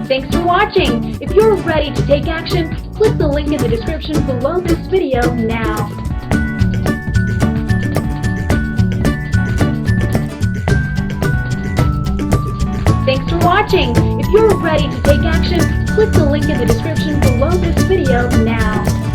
Thanks for watching. If you're ready to take action, click the link in the description below this video now. Thanks for watching. If you're ready to take action, click the link in the description below this video now.